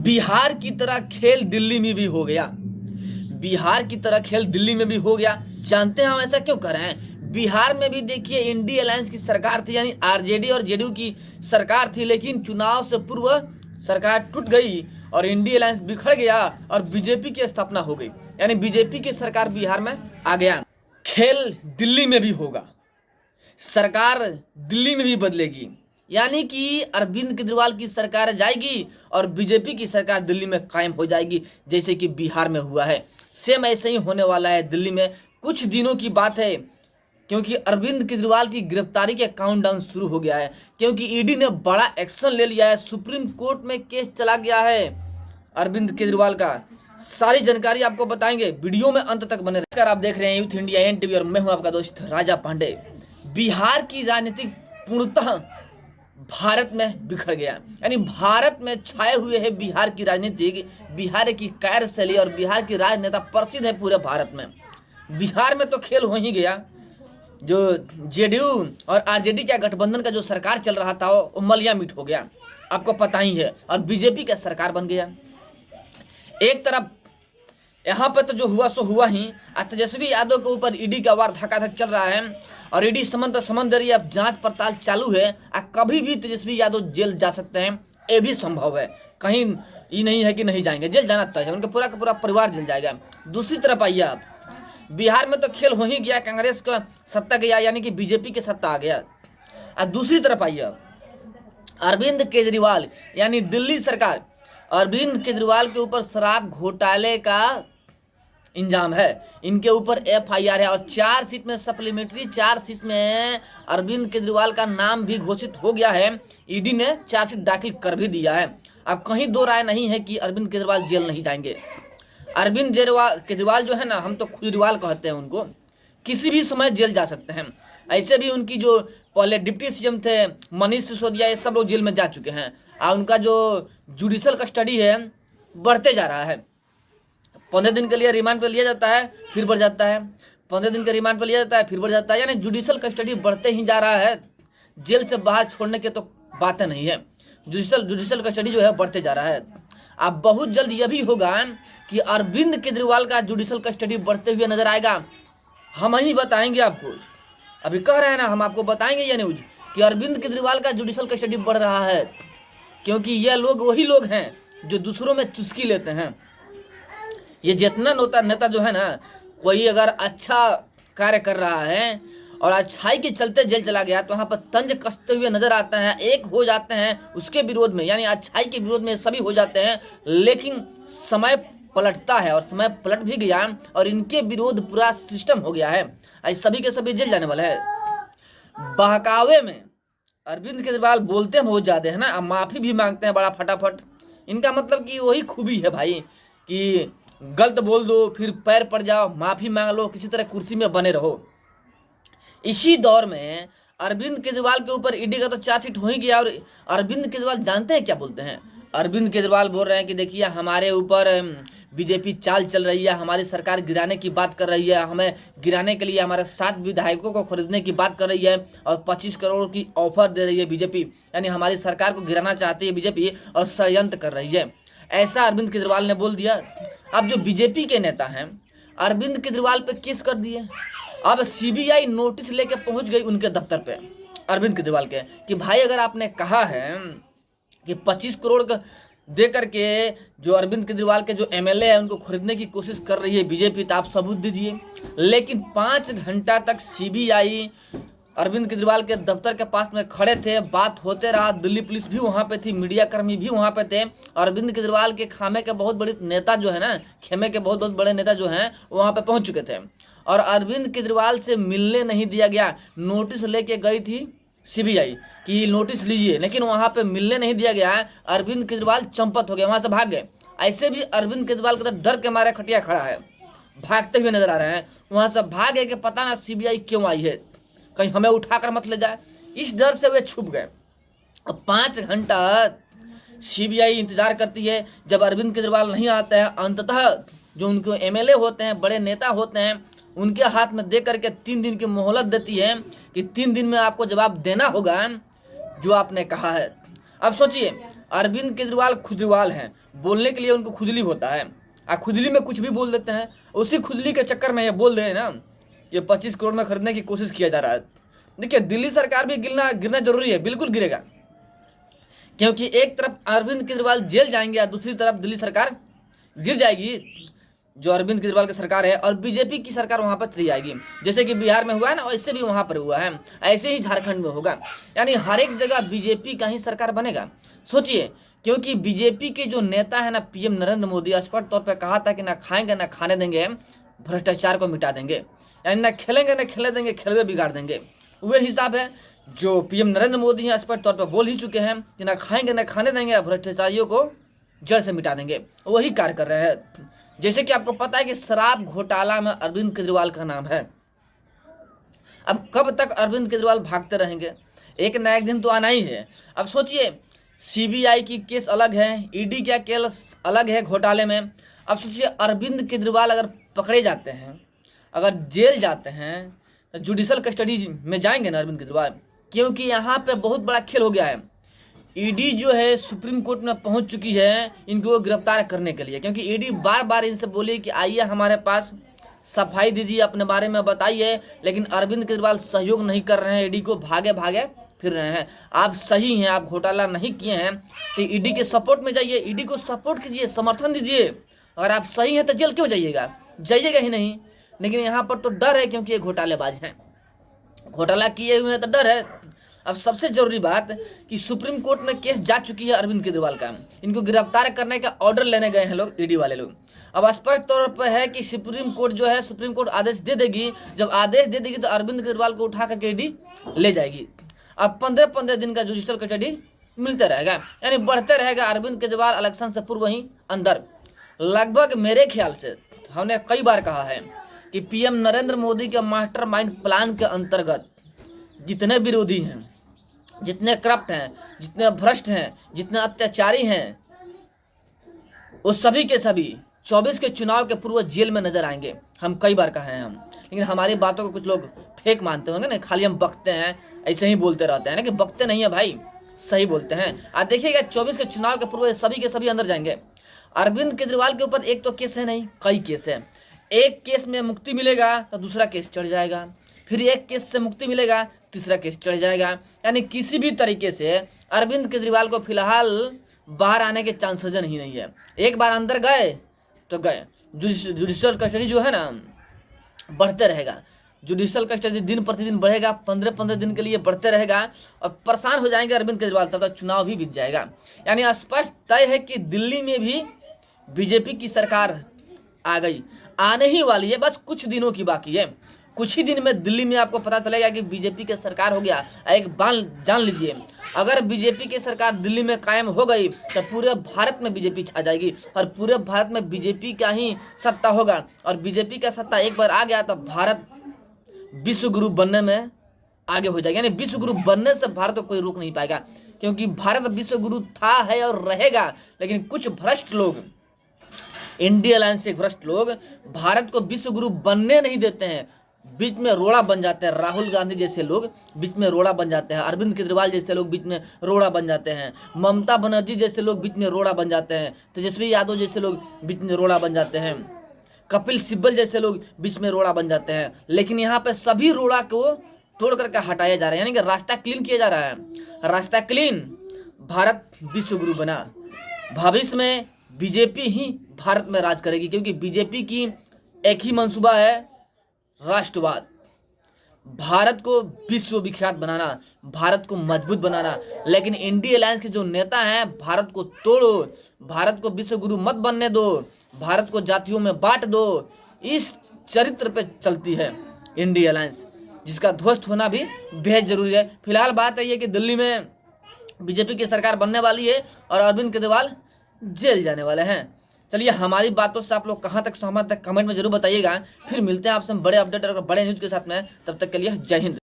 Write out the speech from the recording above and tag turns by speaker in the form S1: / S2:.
S1: बिहार की तरह खेल दिल्ली में भी हो गया। बिहार की तरह खेल दिल्ली में भी हो गया। जानते हैं हम ऐसा क्यों कर रहे हैं? बिहार में भी देखिए इंडिया अलायंस की सरकार थी, यानी आरजेडी और जेडीयू की सरकार थी, लेकिन चुनाव से पूर्व सरकार टूट गई और इंडिया अलायंस बिखर गया और बीजेपी की स्थापना हो गई, यानी बीजेपी की सरकार बिहार में आ गया। खेल दिल्ली में भी होगा, सरकार दिल्ली में भी बदलेगी, यानी कि अरविंद केजरीवाल की सरकार जाएगी और बीजेपी की सरकार दिल्ली में कायम हो जाएगी, जैसे कि बिहार में हुआ है। सेम ऐसे ही होने वाला है दिल्ली में। कुछ दिनों की बात है, क्योंकि अरविंद केजरीवाल की गिरफ्तारी के काउंटडाउन शुरू हो गया है, क्योंकि ईडी ने बड़ा एक्शन ले लिया है। सुप्रीम कोर्ट में केस चला गया है अरविंद केजरीवाल का। सारी जानकारी आपको बताएंगे, वीडियो में अंत तक बने रहिए। आप देख रहे हैं यूथ इंडिया एनटीवी और मैं हूं आपका दोस्त राजा पांडे। बिहार की राजनीति पूर्णतः भारत में बिखर गया, यानी भारत में छाए हुए है बिहार की राजनीति। बिहार की कार्यशैली और बिहार की राजनेता प्रसिद्ध है पूरे भारत में। बिहार में तो खेल हो ही गया। जो जेडीयू और आरजेडी का गठबंधन का जो सरकार चल रहा था वो मलिया मीट हो गया, आपको पता ही है, और बीजेपी का सरकार बन गया। एक तरफ यहाँ पे तो जो हुआ सो हुआ ही। तेजस्वी यादव के ऊपर ईडी का वार धक्का-धक चल रहा है और ईडी समंदरी अब जांच पड़ताल चालू है। कभी भी तेजस्वी यादव जेल जा सकते हैं, ये भी संभव है। कहीं ये नहीं है कि नहीं जाएंगे, जेल जाना तय है, उनका पूरा का पूरा परिवार जेल जाएगा। दूसरी तरफ आइए आप, बिहार में तो खेल हो ही गया, कांग्रेस का सत्ता गया, यानी कि बीजेपी की सत्ता आ गया। और दूसरी तरफ आइए, अरविंद केजरीवाल यानी दिल्ली सरकार अरविंद केजरीवाल के ऊपर शराब घोटाले का इंजाम है। इनके ऊपर एफआईआर है और चार्जशीट में सप्लीमेंट्री चार्जशीट में अरविंद केजरीवाल का नाम भी घोषित हो गया है। ईडी ने चार्जशीट दाखिल कर भी दिया है। अब कहीं दो राय नहीं है कि अरविंद केजरीवाल जेल नहीं जाएंगे। अरविंद केजरीवाल जो है ना, हम तो केजरीवाल कहते हैं उनको, किसी भी समय जेल जा सकते हैं। ऐसे भी उनकी जो पहले डिप्टी सीएम थे मनीष सिसोदिया, ये सब लोग जेल में जा चुके हैं। और उनका जो जुडिशल कस्टडी है बढ़ते जा रहा है। 15 दिन के लिए रिमांड पे लिया जाता है, फिर बढ़ जाता है, 15 दिन के रिमांड पे लिया जाता है, फिर बढ़ जाता है, यानी जुडिशल कस्टडी बढ़ते ही जा रहा है। जेल से बाहर छोड़ने के तो बातें नहीं है, जुडिशल कस्टडी जो है बढ़ते जा रहा है। अब बहुत जल्द यह भी होगा कि अरविंद केजरीवाल का जुडिशल कस्टडी बढ़ते हुए नजर आएगा। हम ही बताएंगे आपको, अभी कह रहे हैं ना, हम आपको बताएंगे ये न्यूज कि अरविंद केजरीवाल का जुडिशल कस्टडी बढ़ रहा है, क्योंकि ये लोग वही लोग हैं जो दूसरों में चुस्की लेते हैं। ये जितना नेता जो है ना, कोई अगर अच्छा कार्य कर रहा है और अच्छाई के चलते जेल चला गया तो वहाँ पर तंज कसते हुए नजर आते हैं, एक हो जाते हैं उसके विरोध में, यानी अच्छाई के विरोध में सभी हो जाते हैं। लेकिन समय पलटता है और समय पलट भी गया और इनके विरोध पूरा सिस्टम हो गया है। आज सभी के सभी जेल जाने वाले हैं। बहकावे में अरविंद केजरीवाल बोलते हैं बहुत ज्यादा है ना, अब माफी भी मांगते हैं बड़ा फटाफट। इनका मतलब कि वही खूबी है भाई कि गलत बोल दो फिर पैर पड़ जाओ, माफी मांग लो, किसी तरह कुर्सी में बने रहो। इसी दौर में अरविंद केजरीवाल के ऊपर ईडी का तो चार्जशीट हो ही गया और अरविंद केजरीवाल जानते हैं क्या बोलते हैं? अरविंद केजरीवाल बोल रहे हैं कि देखिए हमारे ऊपर बीजेपी चाल चल रही है, हमारी सरकार गिराने की बात कर रही है, हमें गिराने के लिए हमारे 7 विधायकों को खरीदने की बात कर रही है और 25 करोड़ की ऑफर दे रही है बीजेपी, यानी हमारी सरकार को गिराना चाहती है बीजेपी और षड्यंत्र कर रही है। ऐसा अरविंद केजरीवाल ने बोल दिया। अब जो बीजेपी के नेता हैं अरविंद केजरीवाल पे केस कर दिए। अब सीबीआई नोटिस लेके पहुंच गई उनके दफ्तर पे अरविंद केजरीवाल के कि भाई अगर आपने कहा है कि 25 करोड़ का दे करके जो अरविंद केजरीवाल के जो एमएलए है उनको खरीदने की कोशिश कर रही है बीजेपी, तो आप सबूत दीजिए। लेकिन 5 घंटा तक सीबीआई अरविंद केजरीवाल के दफ्तर के पास में खड़े थे, बात होते रहा। दिल्ली पुलिस भी वहां पे थी, मीडिया कर्मी भी वहां पे थे। अरविंद केजरीवाल के खामे के बहुत बड़े नेता जो है ना, खेमे के बहुत बड़े नेता जो हैं वहां पे पहुंच चुके थे और अरविंद केजरीवाल से मिलने नहीं दिया गया। नोटिस लेके गई थी सीबीआई कि नोटिस लीजिए, लेकिन वहां पे मिलने नहीं दिया गया। अरविंद केजरीवाल चंपत हो गए, वहां से भाग गए। ऐसे भी अरविंद केजरीवाल का डर के मारे खटिया खड़ा है, भागते हुए नजर आ रहे हैं। वहां से भागे कि पता ना सीबीआई क्यों आई है, कहीं हमें उठाकर मत ले जाए, इस डर से वे छुप गए। अब 5 घंटा सीबीआई इंतजार करती है। जब अरविंद केजरीवाल नहीं आते हैं, अंततः जो उनके एमएलए होते हैं, बड़े नेता होते हैं, उनके हाथ में दे करके 3 दिन की मोहलत देती है कि 3 दिन में आपको जवाब देना होगा जो आपने कहा है। अब सोचिए अरविंद केजरीवाल खुजलीवाल हैं, बोलने के लिए उनको खुजली होता है, खुजली में कुछ भी बोल देते हैं। उसी खुजली के चक्कर में ये बोल रहे हैं ना, ये 25 करोड़ में खरीदने की कोशिश किया जा रहा है। देखिए दिल्ली सरकार भी गिरना जरूरी है, बिल्कुल गिरेगा, क्योंकि एक तरफ अरविंद केजरीवाल जेल जाएंगे और दूसरी तरफ दिल्ली सरकार गिर जाएगी, जो अरविंद केजरीवाल की सरकार है, और बीजेपी की सरकार वहां पर चली जाएगी। जैसे कि बिहार में हुआ है ना, वैसे भी वहां पर हुआ है, ऐसे ही झारखंड में होगा। यानी हर एक जगह बीजेपी का ही सरकार बनेगा। सोचिए, क्योंकि बीजेपी के जो नेता है ना, पीएम नरेंद्र मोदी, स्पष्ट तौर पर कहा था कि ना खाएंगे ना खाने देंगे, भ्रष्टाचार को मिटा देंगे। यानी ना खेलेंगे ना खेलने देंगे, खेलवे बिगाड़ देंगे। वह हिसाब है जो पीएम नरेंद्र मोदी हैं, स्पष्ट तौर पर बोल ही चुके हैं कि ना खाएंगे ना खाने देंगे, भ्रष्टाचारियों को जड़ से मिटा देंगे। वही कार्य कर रहे हैं। जैसे कि आपको पता है कि शराब घोटाला में अरविंद केजरीवाल का नाम है। अब कब तक अरविंद केजरीवाल भागते रहेंगे? एक न एक दिन तो आना ही है। अब सोचिए, सीबीआई की केस अलग है, ईडी का केस अलग है घोटाले में। अब सोचिए, अरविंद केजरीवाल अगर पकड़े जाते हैं, अगर जेल जाते हैं, तो जुडिशल कस्टडी में जाएंगे ना अरविंद केजरीवाल, क्योंकि यहाँ पे बहुत बड़ा खेल हो गया है। ईडी जो है सुप्रीम कोर्ट में पहुंच चुकी है इनको गिरफ्तार करने के लिए, क्योंकि ईडी बार बार इनसे बोली कि आइए हमारे पास, सफाई दीजिए, अपने बारे में बताइए, लेकिन अरविंद केजरीवाल सहयोग नहीं कर रहे हैं, ईडी को भागे भागे फिर रहे हैं। आप सही हैं, आप घोटाला नहीं किए हैं तो ईडी के सपोर्ट में जाइए, ईडी को सपोर्ट कीजिए, समर्थन दीजिए। अगर आप सही हैं तो जेल क्यों जाइएगा? जाइएगा ही नहीं। लेकिन यहाँ पर तो डर है, क्योंकि ये घोटालेबाज हैं, घोटाला किए हुए हैं तो डर है। अब सबसे जरूरी बात कि सुप्रीम कोर्ट में केस जा चुकी है अरविंद केजरीवाल का, इनको गिरफ्तार करने का ऑर्डर लेने गए हैं लोग, ईडी वाले लोग। अब स्पष्ट तौर पर है कि सुप्रीम कोर्ट जो है, सुप्रीम कोर्ट आदेश दे देगी। जब आदेश दे देगी तो अरविंद केजरीवाल को उठा करके ईडी ले जाएगी। अब 15-15 दिन का जुडिशल कस्टडी मिलता रहेगा, यानी बढ़ते रहेगा। अरविंद केजरीवाल इलेक्शन से पूर्व ही अंदर। लगभग मेरे ख्याल से हमने कई बार कहा है कि पीएम नरेंद्र मोदी के मास्टरमाइंड प्लान के अंतर्गत जितने विरोधी हैं, जितने करप्ट हैं, जितने भ्रष्ट हैं, जितने अत्याचारी हैं, वो सभी के सभी 24 के चुनाव के पूर्व जेल में नजर आएंगे। हम कई बार कहे हैं हम, लेकिन हमारी बातों को कुछ लोग फेक मानते होंगे ना, खाली हम बकते हैं, ऐसे ही बोलते रहते हैं ना, कि बकते नहीं है भाई, सही बोलते हैं। आज देखिएगा 24 के चुनाव के पूर्व सभी के सभी अंदर जाएंगे। अरविंद केजरीवाल के ऊपर एक तो केस है नहीं, कई केस है। एक केस में मुक्ति मिलेगा तो दूसरा केस चढ़ जाएगा, फिर एक केस से मुक्ति मिलेगा, तीसरा केस चढ़ जाएगा। यानी किसी भी तरीके से अरविंद केजरीवाल को फिलहाल बाहर आने के चांसेस ही नहीं है। एक बार अंदर गए तो गए। जुडिशल कस्टडी जो है ना, बढ़ते रहेगा। जुडिशल कस्टडी दिन प्रतिदिन बढ़ेगा, 15-15 दिन के लिए बढ़ते रहेगा, और परेशान हो जाएंगे अरविंद केजरीवाल। तब तक चुनाव भी बीत जाएगा। यानी स्पष्ट तय है कि दिल्ली में भी बीजेपी की सरकार आ गई, आने ही वाली है, बस कुछ दिनों की बाकी है। कुछ ही दिन में दिल्ली में आपको पता चलेगा कि बीजेपी की सरकार हो गया। एक बात जान लीजिए, अगर बीजेपी की सरकार दिल्ली में कायम हो गई तो पूरे भारत में बीजेपी छा जाएगी, और पूरे भारत में बीजेपी का ही सत्ता होगा। और बीजेपी का सत्ता एक बार आ गया तो भारत विश्व गुरु बनने में आगे हो जाएगा। यानी विश्व गुरु बनने से भारत को कोई रोक नहीं पाएगा, क्योंकि भारत विश्व गुरु था, है और रहेगा। लेकिन कुछ भ्रष्ट लोग, इंडिया अलायंस के भ्रष्ट लोग भारत को विश्व गुरु बनने नहीं देते हैं, बीच में रोड़ा बन जाते हैं। राहुल गांधी जैसे लोग बीच में रोड़ा बन जाते हैं, अरविंद केजरीवाल जैसे लोग बीच में रोड़ा बन जाते हैं, ममता बनर्जी जैसे लोग बीच में रोड़ा बन जाते हैं, तेजस्वी यादव जैसे लोग बीच में रोड़ा बन जाते हैं, कपिल सिब्बल जैसे लोग बीच में रोड़ा बन जाते हैं। लेकिन यहाँ पे सभी रोड़ा को तोड़ करके हटाया जा रहा है, यानी कि रास्ता क्लीन किया जा रहा है। रास्ता क्लीन, भारत विश्व गुरु बना। भविष्य में बीजेपी ही भारत में राज करेगी, क्योंकि बीजेपी की एक ही मंसूबा है, राष्ट्रवाद। भारत को विश्व विख्यात बनाना, भारत को मजबूत बनाना। लेकिन इंडिया अलायंस के जो नेता हैं, भारत को तोड़ो, भारत को विश्व गुरु मत बनने दो, भारत को जातियों में बांट दो, इस चरित्र पे चलती है इंडिया अलायंस, जिसका ध्वस्त होना भी बेहद जरूरी है। फिलहाल बात है ये कि दिल्ली में बीजेपी की सरकार बनने वाली है और अरविंद केजरीवाल जेल जाने वाले हैं। चलिए, हमारी बातों से आप लोग कहां तक सहमत है कमेंट में जरूर बताइएगा। फिर मिलते हैं आपसे बड़े अपडेट और बड़े न्यूज के साथ में। तब तक के लिए जय हिंद।